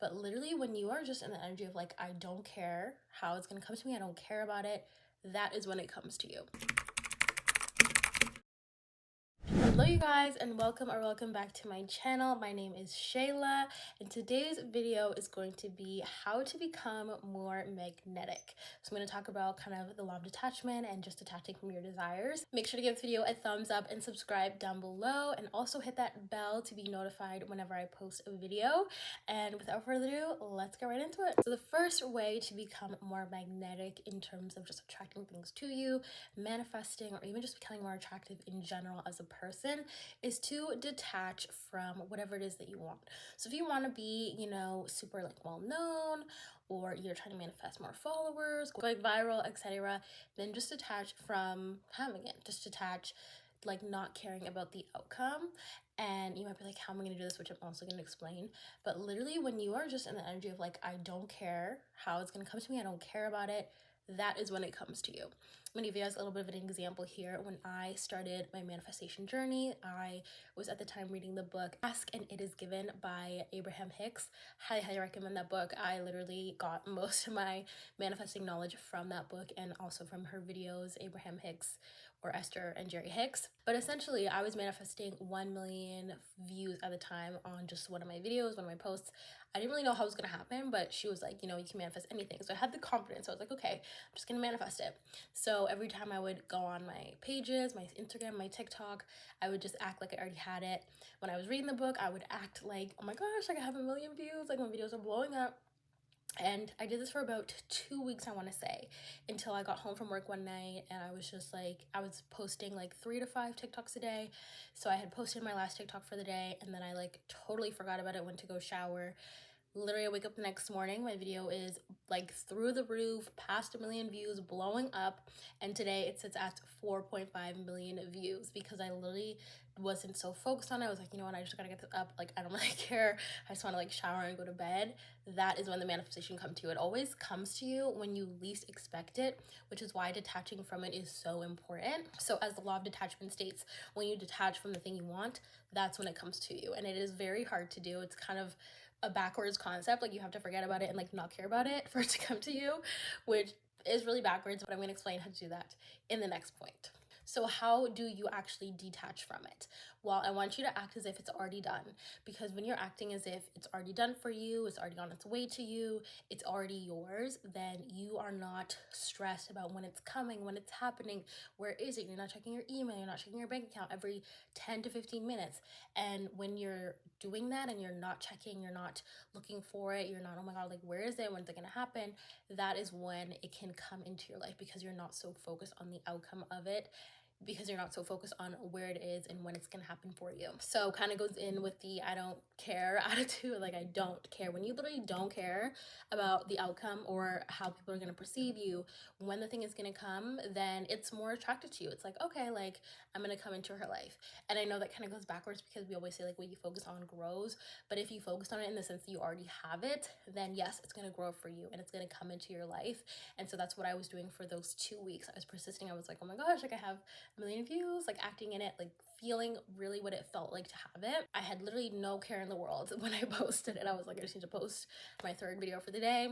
But literally, when you are just in the energy of like, I don't care how it's gonna come to me, I don't care about it, that is when it comes to you. Hello you guys, and welcome back to my channel. My name is Shayla, and today's video is going to be how to become more magnetic. So I'm going to talk about kind of the law of detachment and just detaching from your desires. Make sure to give the video a thumbs up and subscribe down below, and also hit that bell to be notified whenever I post a video. And without further ado, let's get right into it. So the first way to become more magnetic in terms of just attracting things to you, manifesting, or even just becoming more attractive in general as a person is to detach from whatever it is that you want. So if you want to be, super like well known, or you're trying to manifest more followers, go like viral, etc., then just detach from having it. Just detach, like not caring about the outcome. And you might be like, how am I going to do this? Which I'm also going to explain. But literally, when you are just in the energy of like, I don't care how it's going to come to me, I don't care about it, that is when it comes to you. I'm going to give you guys a little bit of an example here. When I started my manifestation journey, I was at the time reading the book Ask and It Is Given by Abraham Hicks. Highly recommend that book. I literally got most of my manifesting knowledge from that book and also from her videos, Abraham Hicks or Esther and Jerry Hicks. But essentially, I was manifesting 1 million views at the time on just one of my videos, one of my posts. I didn't really know how it was going to happen, but she was like, you can manifest anything. So I had the confidence. I was like, okay, I'm just going to manifest it. So every time I would go on my pages, my Instagram, my TikTok, I would just act like I already had it. When I was reading the book, I would act like, oh my gosh, like I have 1 million views, like my videos are blowing up. And I did this for about 2 weeks, I want to say, until I got home from work one night and I was just like, I was posting like 3 to 5 TikToks a day. So I had posted my last TikTok for the day and then I like totally forgot about it, went to go shower. Literally, I wake up the next morning, my video is like through the roof, past 1 million views, blowing up, and today it sits at 4.5 million views because I literally wasn't so focused on it. I was like, you know what, I just gotta get this up, like I don't really care, I just want to like shower and go to bed. That is when the manifestation comes to you. It always comes to you when you least expect it, which is why detaching from it is so important. So as the law of detachment states, when you detach from the thing you want, that's when it comes to you, and it is very hard to do. It's kind of a backwards concept, like you have to forget about it and like not care about it for it to come to you, which is really backwards, but I'm going to explain how to do that in the next point. So how do you actually detach from it? Well, I want you to act as if it's already done, because when you're acting as if it's already done for you, it's already on its way to you, it's already yours, then you are not stressed about when it's coming, when it's happening, where is it? You're not checking your email, you're not checking your bank account every 10 to 15 minutes. And when you're doing that and you're not checking, you're not looking for it, you're not, oh my God, like where is it? When's it gonna happen? That is when it can come into your life, because you're not so focused on the outcome of it, because you're not so focused on where it is and when it's gonna happen for you. So kind of goes in with the I don't care attitude, like I don't care. When you literally don't care about the outcome or how people are gonna perceive you, when the thing is gonna come, then it's more attracted to you. It's like, okay, like I'm gonna come into her life. And I know that kind of goes backwards because we always say like what you focus on grows, but if you focus on it in the sense that you already have it, then yes, it's gonna grow for you and it's gonna come into your life. And so that's what I was doing for those 2 weeks. I was persisting. I was like, oh my gosh, like I have 1 million views, like acting in it, like feeling really what it felt like to have it. I had literally no care in the world when I posted it. I was like, I just need to post my 3rd video for the day.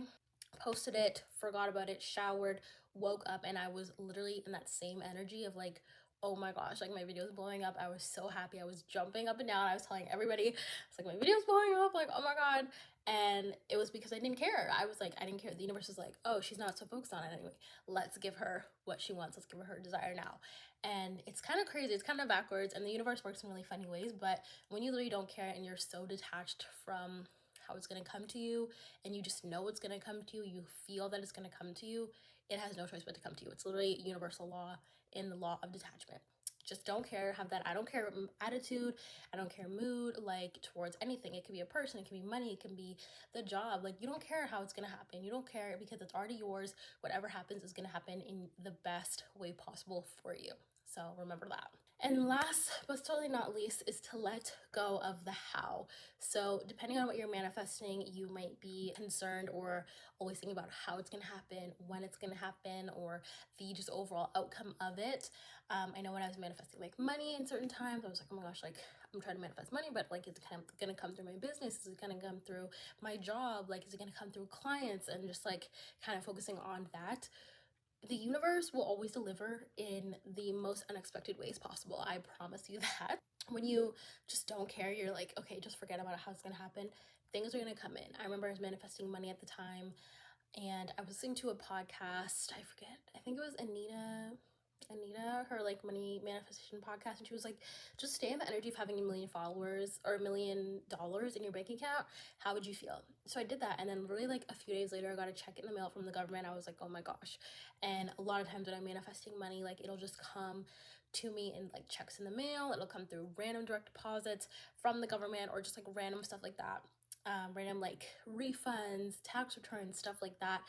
Posted it, forgot about it, showered, woke up, and I was literally in that same energy of like, oh my gosh, like my video's blowing up. I was so happy. I was jumping up and down. I was telling everybody, it's like my video's blowing up, like, oh my God. And it was because I didn't care. I was like, I didn't care. The universe was like, oh, she's not so focused on it anyway. Let's give her what she wants. Let's give her desire now. And it's kind of crazy. It's kind of backwards. And the universe works in really funny ways. But when you literally don't care and you're so detached from how it's going to come to you, and you just know it's going to come to you, you feel that it's going to come to you, it has no choice but to come to you. It's literally universal law in the law of detachment. Just don't care, have that I don't care attitude, I don't care mood, like towards anything. It could be a person, it can be money, it can be the job. Like you don't care how it's gonna happen. You don't care because it's already yours. Whatever happens is gonna happen in the best way possible for you. So remember that. And last but totally not least is to let go of the how. So depending on what you're manifesting, you might be concerned or always thinking about how it's going to happen, when it's going to happen, or the just overall outcome of it. I know when I was manifesting like money in certain times, I was like, oh my gosh, like I'm trying to manifest money, but like, it's kind of gonna come through my business? Is it gonna come through my job? Like, is it gonna come through clients? And just like kind of focusing on that. The universe will always deliver in the most unexpected ways possible. I promise you that. When you just don't care, you're like, okay, just forget about how it's gonna happen. Things are gonna come in. I remember I was manifesting money at the time, and I was listening to a podcast. I forget. I think it was Anita, her like money manifestation podcast, and she was like, just stay in the energy of having 1,000,000 followers or $1,000,000 in your bank account. How would you feel? So I did that, and then literally like a few days later, I got a check in the mail from the government. I was like, oh my gosh. And a lot of times when I'm manifesting money, like it'll just come to me in like checks in the mail. It'll come through random direct deposits from the government, or just like random stuff like that. Random like refunds, tax returns, stuff like that.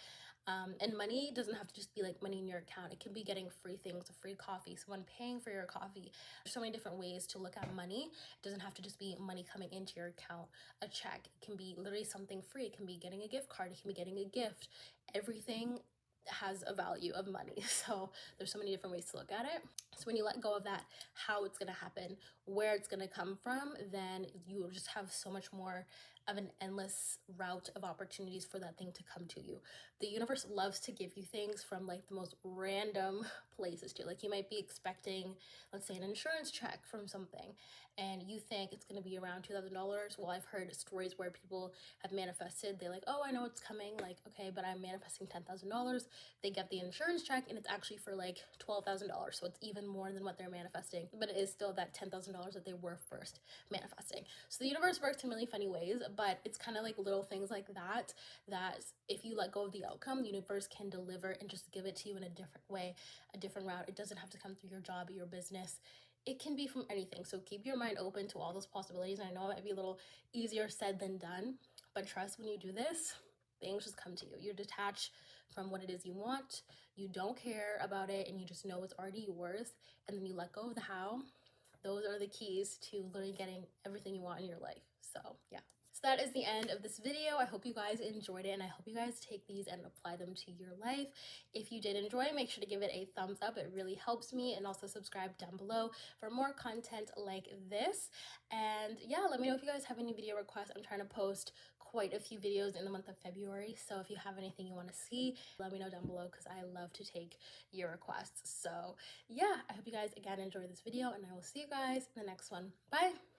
And money doesn't have to just be like money in your account. It can be getting free things, a free coffee, someone paying for your coffee. There's so many different ways to look at money. It doesn't have to just be money coming into your account, a check. It can be literally something free. It can be getting a gift card. It can be getting a gift. Everything has a value of money. So there's so many different ways to look at it. So when you let go of that, how it's going to happen, where it's going to come from, then you will just have so much more of an endless route of opportunities for that thing to come to you. The universe loves to give you things from like the most random places too. Like you might be expecting, let's say, an insurance check from something, and you think it's going to be around $2,000. Well, I've heard stories where people have manifested. They're like, oh, I know it's coming. Like, okay, but I'm manifesting $10,000. They get the insurance check and it's actually for like $12,000. So it's even more than what they're manifesting, but it is still that $10,000 that they were first manifesting. So the universe works in really funny ways, but it's kind of like little things like that, that if you let go of the outcome, the universe can deliver and just give it to you in a different way, a different route. It doesn't have to come through your job or your business. It can be from anything. So keep your mind open to all those possibilities. And I know it might be a little easier said than done, but trust, when you do this, things just come to you. You detach from what it is you want. You don't care about it, and you just know it's already yours. And then you let go of the how. Those are the keys to literally getting everything you want in your life. So yeah. So that is the end of this video. I hope you guys enjoyed it, and I hope you guys take these and apply them to your life. If you did enjoy, make sure to give it a thumbs up. It really helps me, and also subscribe down below for more content like this. And yeah, let me know if you guys have any video requests. I'm trying to post quite a few videos in the month of February, so if you have anything you want to see, let me know down below, because I love to take your requests. So yeah, I hope you guys again enjoy this video, and I will see you guys in the next one. Bye.